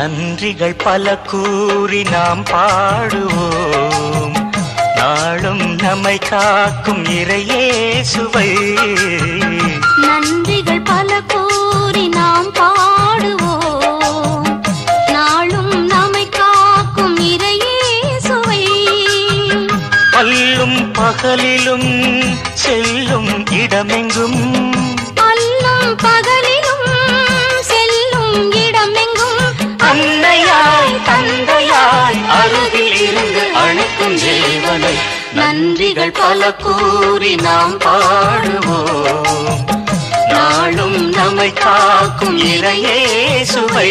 நன்றிகள் பல கூறி நாம் பாடுவோம். நாளும் நம்மை காக்கும் இறையேசுவை நன்றிகள் பல கூறி நாம் பாடுவோம். நாளும் நம்மை காக்கும் இறையேசுவை பல்லும் பகலிலும் செல்லும் இடமெங்கும் அல்லும் பகலிலும் செல்லும் இடமெங்கும் அன்னையாய் தந்தையாய் அருகில் இருந்து அழைக்கும் தேவனை நன்றிகள் பல கூறி நாம் பாடுவோம். நாளும் நம்மை காக்கும் இறையேசுவை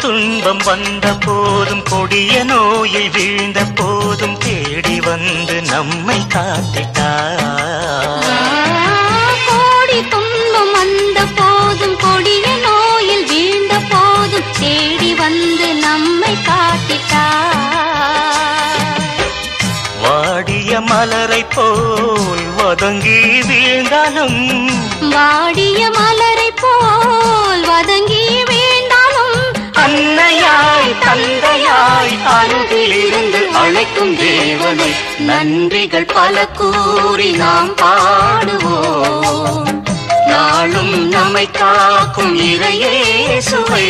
துன்பம் வந்த போதும் கொடிய நோயில் வீழ்ந்த போதும் தேடி வந்து நம்மை காத்திட்டார். கோடி துன்பம் வந்த போதும் கொடிய நோயில் வீழ்ந்த போதும் தேடி வந்து நம்மை காத்திட்டார். வாடிய மலரை போல் வதங்கி வீழ்ந்தாலும் வாடிய மலரை போல் வதங்கி வீழ்ந்தாலும் அன்னையாய் தந்தையாய் அருகில் இருந்து அழைக்கும் தேவனை நன்றிகள் பல கூறி நாம் பாடுவோம். நாளும் நம்மை காக்கும் இறையேசுவை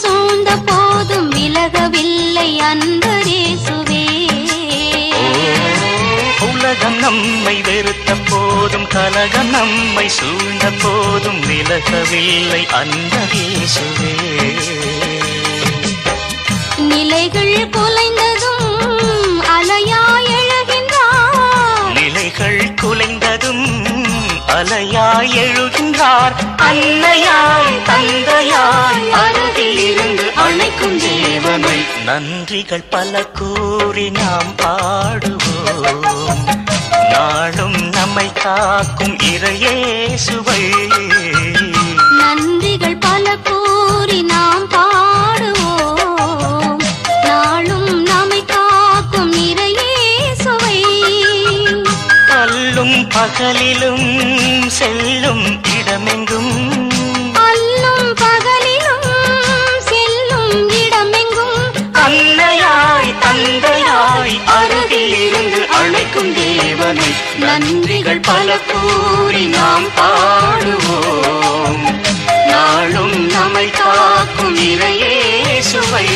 சூழ்ந்த போதும் விலகவில்லை அன்பரேசுவே. உலகம் நம்மை வெறுத்த போதும் கலகம் நம்மை சூழ்ந்த போதும் விலகவில்லை அன்பரேசுவே. நிலைகள் குலைந்ததும் அலையாய் எழுகின்றார். நிலைகள் குலைந்ததும் அலையாய் எழுகின்றார். அன்னையாய் தந்தையாய் அருகில் இருந்து அழைக்கும் தேவனை நன்றிகள் பல கூறி நாம் பாடுவோம். நாளும் நம்மை காக்கும் இறையேசுவை நன்றிகள் பல கூறி நாம் பாடுவோம். நாளும் நம்மை காக்கும் இறையேசுவை அல்லும் பகலிலும் செல்லும் இடமெங்கும் அல்லும் பகலிலும் செல்லும் இடமெங்கும் அன்னையாய் தந்தையாய் அருகில் இருந்து அழைக்கும் தேவனை நன்றிகள் பல கூறி நாம் பாடுவோம். நாளும் நம்மை காக்கும் இறையேசுவை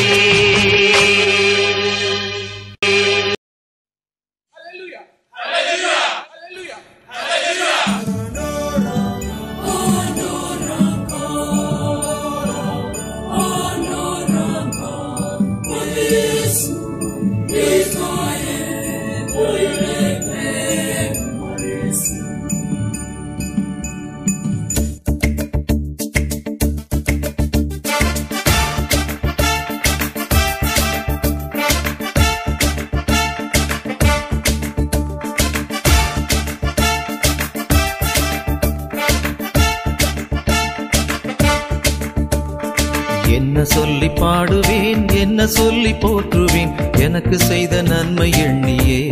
என்ன சொல்லி பாடுவேன், என்ன சொல்லி போற்றுவேன், எனக்கு செய்த நன்மை எண்ணியே,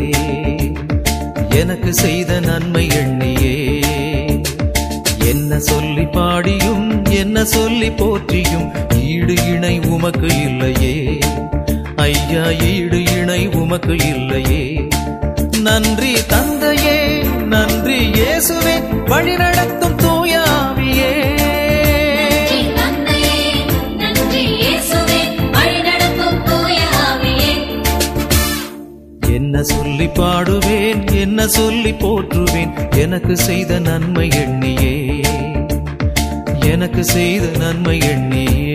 எனக்கு செய்த நன்மை எண்ணியே. என்ன சொல்லி பாடியும் என்ன சொல்லி போற்றியும் ஈடு இணை உமக்கு இல்லையே ஐயா, ஈடு இணை உமக்கு இல்லையே. நன்றி தந்தையே, நன்றி இயேசுவே, வழிநடத்தும் தூய ஆவியே. என்ன சொல்லி பாடுவேன், என்ன சொல்லி போற்றுவேன், எனக்கு செய்த நன்மை எண்ணியே, எனக்கு செய்த நன்மை எண்ணியே.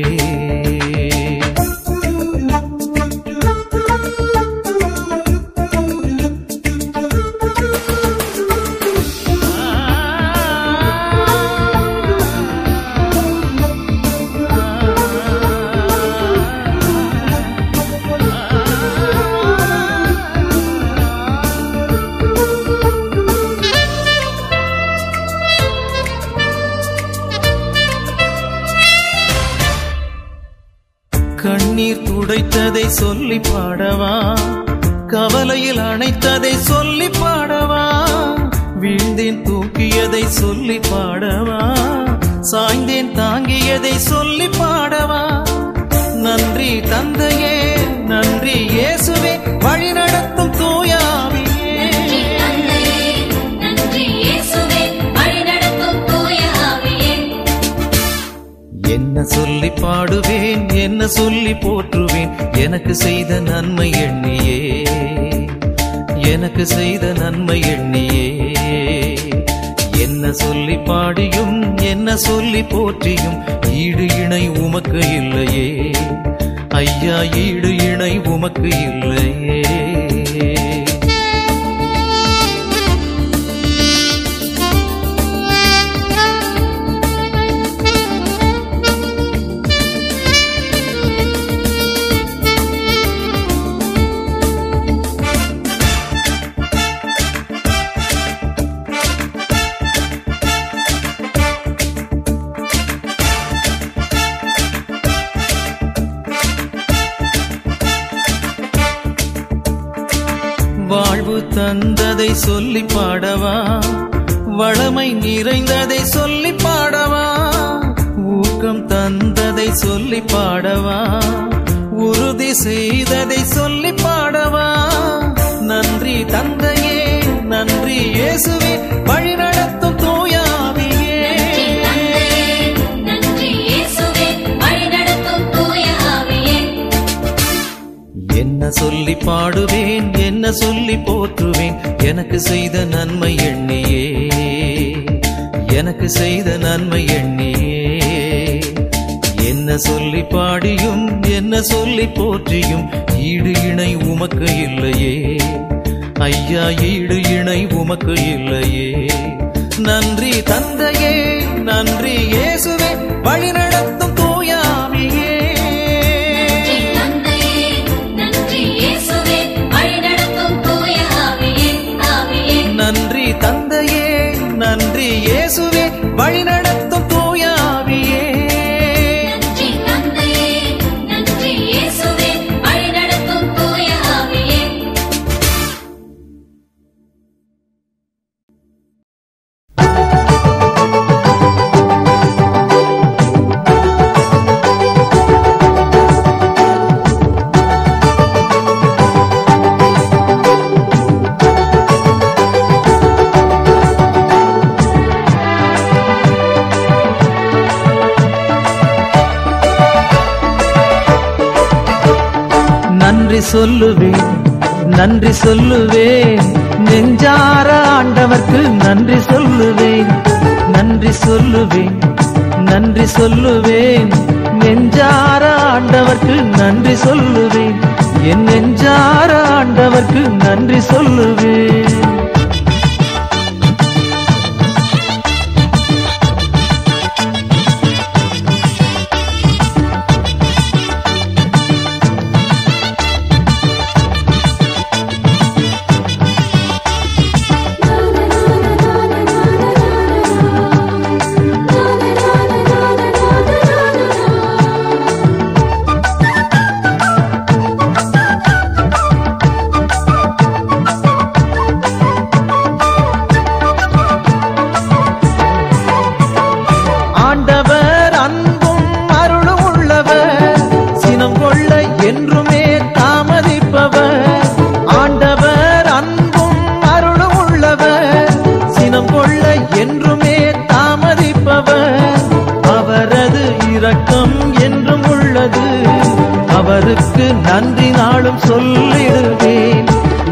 கண்ணீர் துடைத்ததை சொல்லி பாடவா, கவலையில் அணைத்ததை சொல்லி பாடவா, வீழ்ந்தேன் தூக்கியதை சொல்லி பாடவா, சாய்ந்தேன் தாங்கியதை சொல்லி பாடவா. நன்றி தந்தையே, நன்றி இயேசுவே, வழிநடத்தும் தூய ஆவியே. என்ன சொல்லி பாடுவேன், என்ன சொல்லி போற்றுவேன், எனக்கு செய்த நன்மை எண்ணியே, எனக்கு செய்த நன்மை எண்ணியே. என்ன சொல்லி பாடியும் என்ன சொல்லி போற்றியும் ஈடு இணை உமக்கு இல்லையே ஐயா, ஈடு இணை உமக்கு இல்லையே. வாழ்வு தந்ததை சொல்லி பாடவா, வளமை நிறைந்ததை சொல்லி பாடவா, ஊக்கம் தந்ததை சொல்லி பாடவா, உறுதி செய்ததை சொல்லி பாடவா. நன்றி தந்தையே, நன்றி இயேசுவே, வழிநடத்தும் தூய ஆவியே. என்ன சொல்லி பாடுவேன், என்ன சொல்லி போற்றுவேன், எனக்கு செய்த நன்மை எண்ணியே, எனக்கு செய்த நன்மை எண்ணியே. என்ன சொல்லி பாடியும் என்ன சொல்லி போற்றியும் ஈடு இணை உமக்கு இல்லையே ஐயா, ஈடு இணை உமக்கு இல்லையே. நன்றி தந்தையே, நன்றி இயேசுவே, வழிநடத்தும் தூய ஆவியே. நன்றி தந்தையே, நன்றி இயேசுவே, வழிநடத்தும் தூய ஆவியே. நன்றி சொல்லுவேன், நன்றி சொல்லுவேன், நெஞ்சார ஆண்டவர்க்கு நன்றி சொல்லுவேன், நன்றி சொல்லுவேன், நன்றி சொல்லுவேன், நெஞ்சார ஆண்டவர்க்கு நன்றி சொல்லுவேன், என் நெஞ்சார ஆண்டவர்க்கு நன்றி சொல்லுவேன். கொள்ள என்றுமே தாமதிப்பவர், அவரது இரக்கம் என்றும் உள்ளது. அவருக்கு நன்றி நாளும் சொல்லிடுவேன்,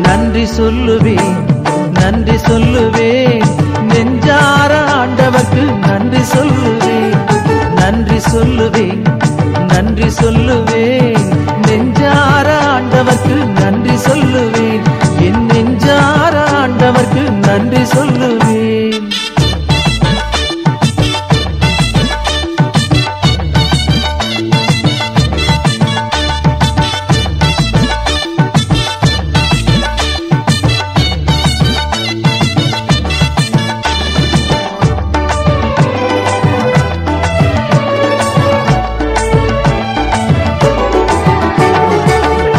நன்றி சொல்லுவேன், நன்றி சொல்லுவேன். நெஞ்சார ஆண்டவர்க்கு நன்றி சொல்லுவேன், நன்றி சொல்லுவேன், நன்றி சொல்லுவேன். நெஞ்சார ஆண்டவர்க்கு நன்றி சொல்லுவேன், என் நெஞ்சார ஆண்டவர்க்கு நன்றி சொல்லுவேன்.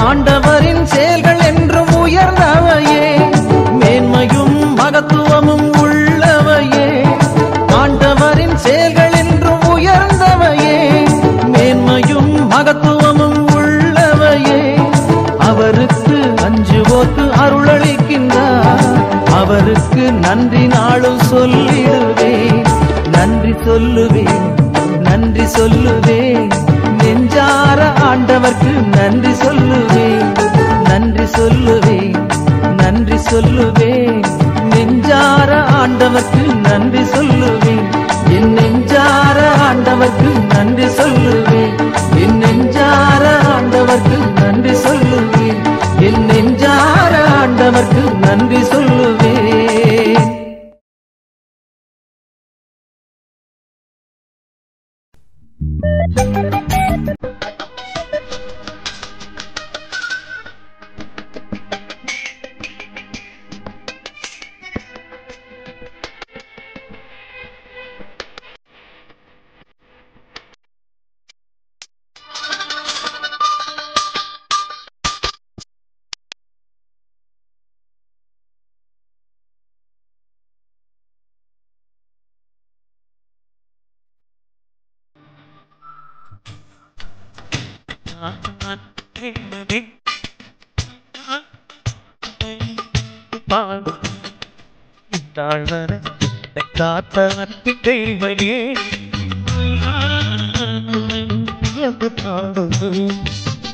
ஆண்டவரின் செயல்கள் என்றும் உயர்ந்தவையே, மேன்மையும் மகத்துவமும் உள்ளவையே. ஆண்டவரின் செயல்கள் என்றும் உயர்ந்தவையே, மேன்மையும் மகத்துவமும் உள்ளவையே. அவருக்கு அஞ்சுவோர்க்கு அருளளிக்கின்றார், அவருக்கு நன்றி நாளும் சொல்லிடுவேன், நன்றி சொல்லுவேன், நன்றி சொல்லுவேன். நெஞ்சார ஆண்டவர்க்கு நன்றி சொல்லுவேன், நன்றி சொல்லுவேன், நன்றி சொல்லுவேன். நெஞ்சார ஆண்டவர்க்கு நன்றி சொல்லுவேன், என் நெஞ்சார ஆண்டவர்க்கு நன்றி சொல்லுவேன், என் நெஞ்சார ஆண்டவர்க்கு நன்றி சொல்லுவேன், என் நெஞ்சார ஆண்டவர்க்கு நன்றி சொல்லுவேன்.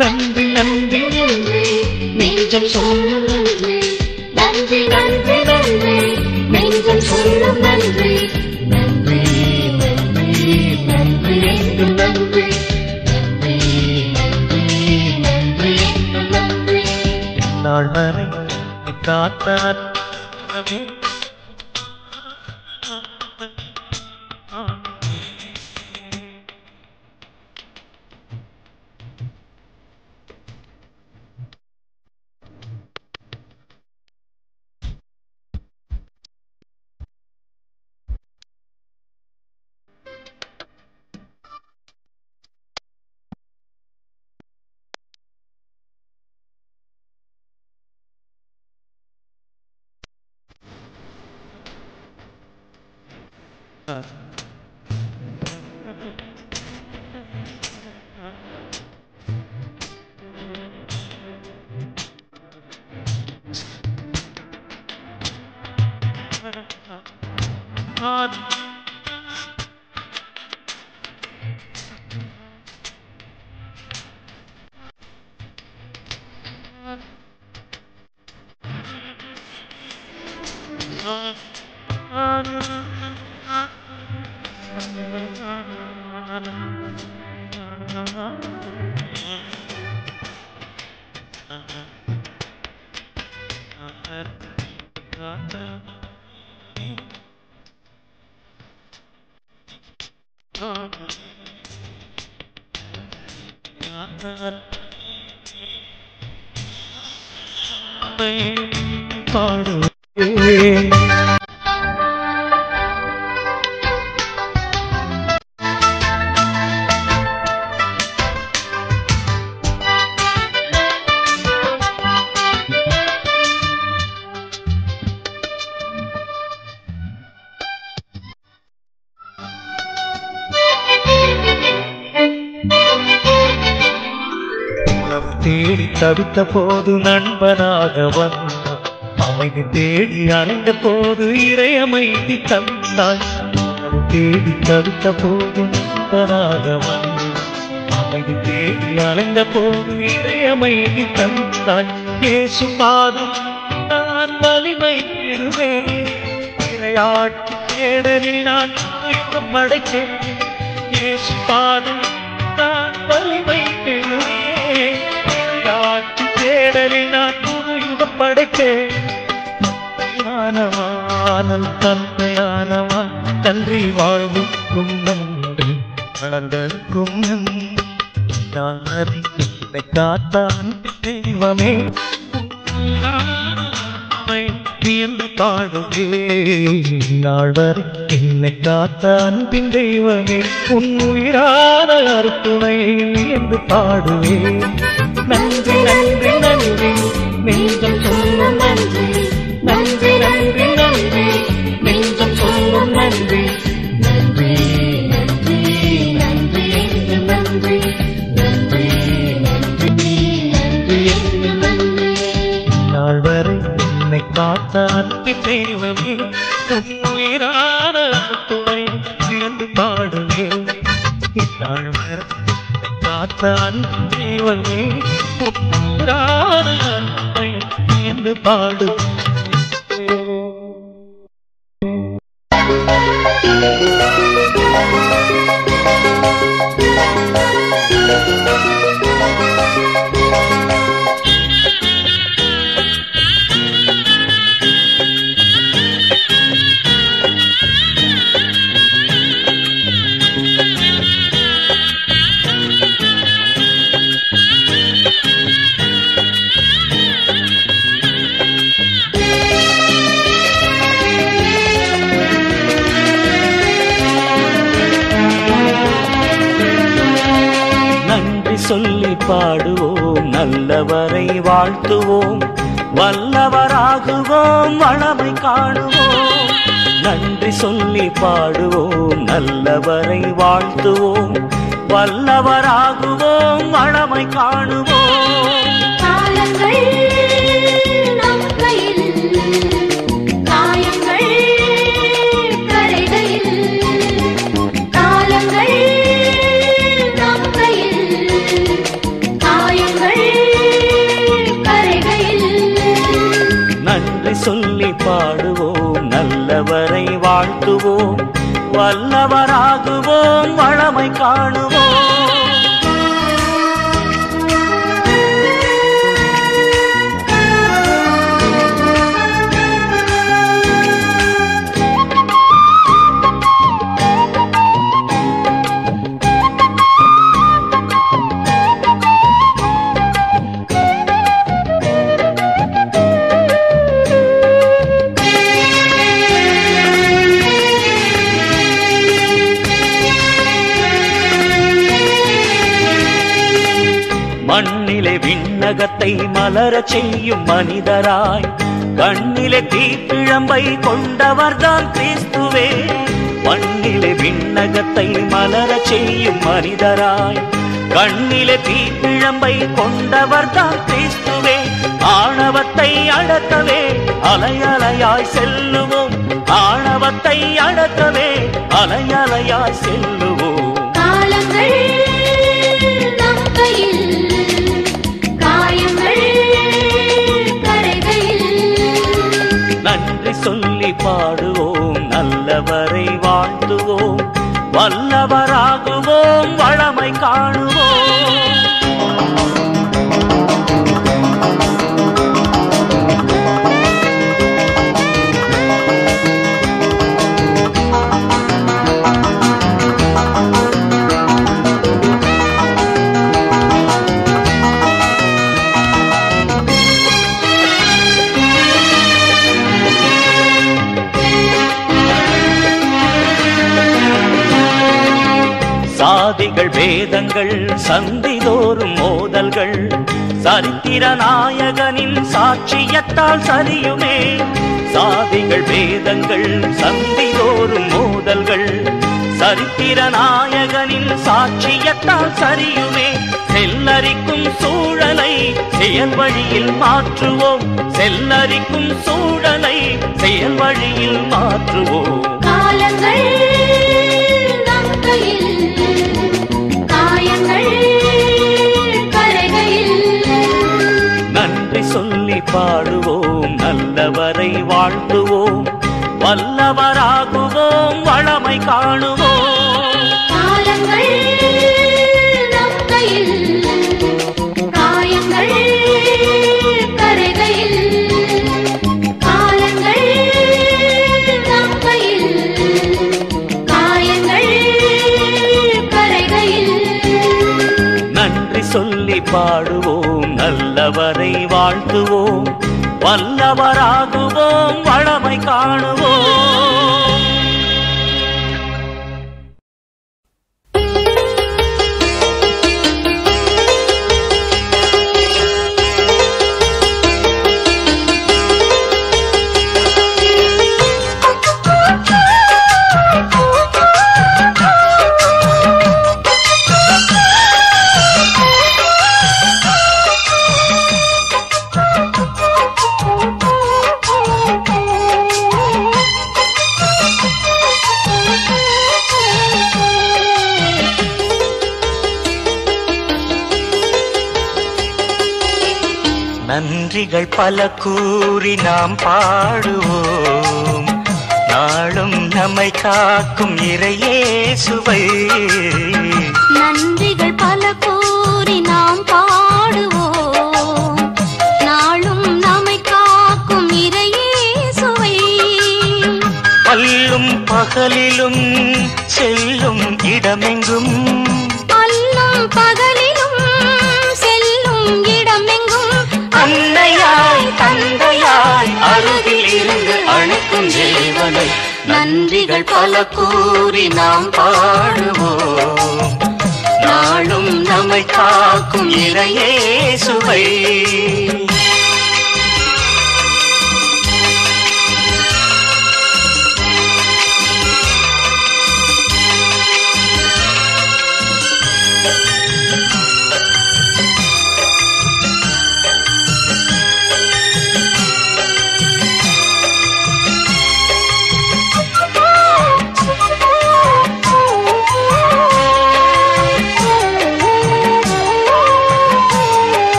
நன்றி நன்றி நெஞ்சம் சொல்லும் நன்றி, நன்றி நன்றி நன்றி நெஞ்சம் சொல்லும் நன்றி, நன்றி நன்றி நன்றி என்றும் நன்றி, நன்றி நன்றி நன்றி என்றும் நன்றி. நாள் வரை காத்தார் தேடி தவித்த போது நண்பனாக வந்தான், அமைதி தேடி அலைந்த போது இறை அமைதி தந்தாய். தேடி தவித்த போது நண்பனாக வந்து அமைதி தேடி அலைந்த போது இறை அமைதி தந்தாய். இயேசு பாதம் நான் வலிமை பெறுவேன். இறையாட்சி தேடலில் நான் யுகம் படைத்தேன். இயேசு பாதம் நான் வலிமை பெறுவேன். இறையாட்சி தேடலில் நான் யுகம் படைத்தேன். ஞானவானல் தந்தையானவா நன்றி வாழ்வுக்கும் நன்றி வளர்ந்தற்கும் நான் அறிந்த காத்தான் தெய்வமே வியந்து பாடுவே நாள் வரை என்னை காத்த அன்பின் தெய்வமே உன் உயிரான அற்புணை என்று பாடுவே. நன்றி நன்றி நன்றி நெஞ்சம் சொல்லும் நன்றி. நன்றி நன்றி நன்றி நெஞ்சம் சொல்லும் நன்றி. நன்றி நன்றி நன்றி நன்றி நன்றி நன்றி நன்றி நன்றி நாள் வரை என்னை காத்த அன்பின் தெய்வமே உயிரான துணை என்று பாடுவே. நாள் வரை காத்த அன்பின் தெய்வமே உயிரான துணை என்று பாடு. சொல்லி பாடுவோம் நல்லவரை வாழ்த்துவோம் வல்லவராகுவோம் வளமை காணுவோம். நன்றி சொல்லி பாடுவோம் நல்லவரை வாழ்த்துவோம் வல்லவராகுவோம் வளமை காணுவோம். காலங்கள் நம் கையில் காயங்கள் கரைகையில் காலங்கள் நம் கையில் நன்றி சொல்லி பாடுவோம் நல்லவரை வாழ்த்துவோம் வல்லவராகுவோம் வளமை காணுவோம். மண்ணிலே விண்ணகத்தை மலரச் செய்யும் மனிதராய் கண்ணிலே தீப்பிழம்பை கொண்டவர்தான் கிறிஸ்துவே. மண்ணிலே விண்ணகத்தை மலரச் செய்யும் மனிதராய் கண்ணிலே தீப்பிழம்பை கொண்டவர்தான் கிறிஸ்துவே. ஆணவத்தை அடக்கவே அலையலையாய் செல்லுவோம். ஆணவத்தை அடக்கவே அலையலையாய் செல்லுவோம். காலங்கள் நம் கையில் நன்றி சொல்லி பாடுவோம் நல்லவரை வாழ்த்துவோம் வல்லவராகுவோம் வளமை காணுவோம். சாதிகள் வேதங்கள் சந்திதோறும் மோதல்கள் சரித்திர நாயகனின் சாட்சியத்தால் சரியுமே. சாதிகள் வேதங்கள் சந்திதோறும் மோதல்கள் சரித்திர நாயகனின் சாட்சியத்தால் சரியுமே. செல்ல செல்லரிக்கும் சூழலை செயல் வழியில் மாற்றுவோம். செல்லரிக்கும் சூழலை செயல் வழியில் மாற்றுவோம். காலங்கள் நம் கையில், காயங்கள் கரைகையில். நன்றி சொல்லி பாடுவோம், நல்லவரை வாழ்த்துவோம், வல்லவராகுவோம், வளமை காணுவோம். காலங்கள் நம் கையில், காயங்கள் கரைகையில். காலங்கள் நம் கையில், காயங்கள் கரைகையில். நன்றி சொல்லி பாடுவோம், நல்லவரை வாழ்த்துவோம், வல்லவராகுவோம், வளமை காணுவோம். நன்றிகள் பல கூறி நாம் பாடுவோம், நாளும் நம்மை காக்கும் இறையேசுவை. நன்றிகள் பல கூறி நாம் பாடுவோம், நாளும் நம்மை காக்கும் இறையேசுவை. பல்லும் பகலிலும் செல்லும் இடமெங்கும், அல்லும் பகலிலும் செல்லும் இடமெங்கும். அன்னையாய் தந்தையாய் அருகில் இருந்து அழைக்கும் தேவனை. நன்றிகள் பல கூறி நாம் பாடுவோம், நாளும் நம்மை காக்கும் இறையேசுவை.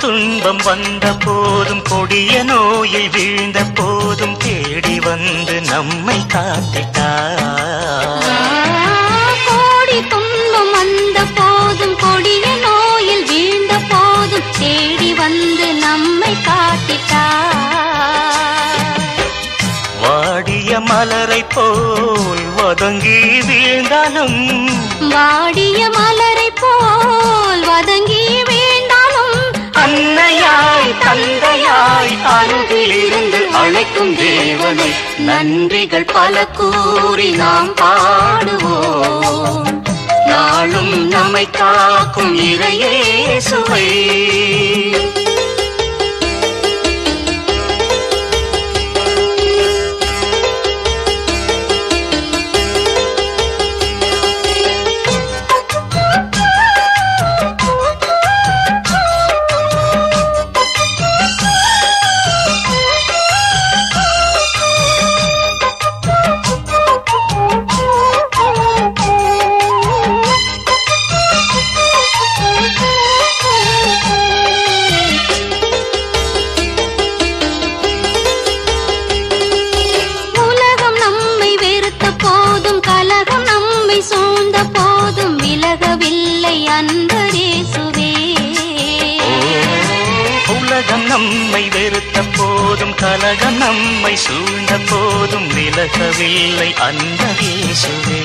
துன்பம் வந்த போதும், கொடிய நோயை வீழ்ந்த போதும், தேடி வந்து நம்மை காத்திட்டார். கோடி துன்பம் வந்த போதும், கொடிய நோயில் வீழ்ந்த போதும், தேடி வந்து நம்மை காத்திட்டார். வாடிய மலரை போல் வதங்கி வீழ்ந்தாலும், வாடிய மலரை போல் வதங்கி வீழ்ந்தாலும், அன்னையாய் தந்தையாய் அருகில் இருந்து அழைக்கும் தேவனை. நன்றிகள் பல கூறி நாம் பாடுவோம், நாளும் நம்மை காக்கும் இறையேசுவை. உலகம் நம்மை வெறுத்த போதும், கலகம் நம்மை சூழ்ந்த போதும், விலகவில்லை அந்த இயேசுவே.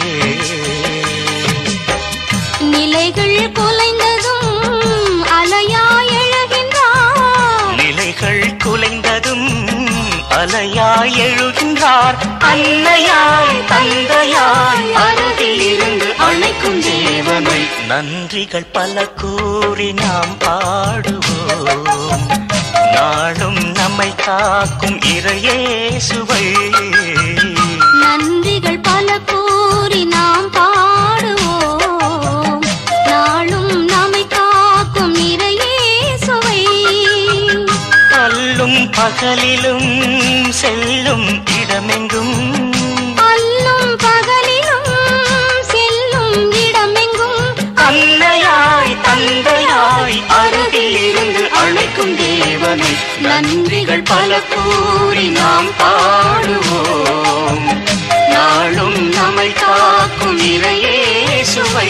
நிலைகள் குலைந்ததும் அலையாய் எழுகின்றார், நிலைகள் குலைந்ததும் அலையாய் எழுகின்றார். அன்னையாய் தந்தையாய் அருகில் இருந்து அழைக்கும் தேவனை. நன்றிகள் பல கூறி நாம் பாடுவோம், நாளும் நம்மை காக்கும் இறையேசுவை. பகலிலும் செல்லும் இடமெங்கும் அல்லும் பகலிலும் செல்லும் இடமெங்கும் அன்னையாய் தந்தையாய் அருகில் இருந்து அழைக்கும் தேவனை நன்றிகள் பல கூறி நாம் பாடுவோம். நாளும் நம்மை காக்கும் இறையேசுவை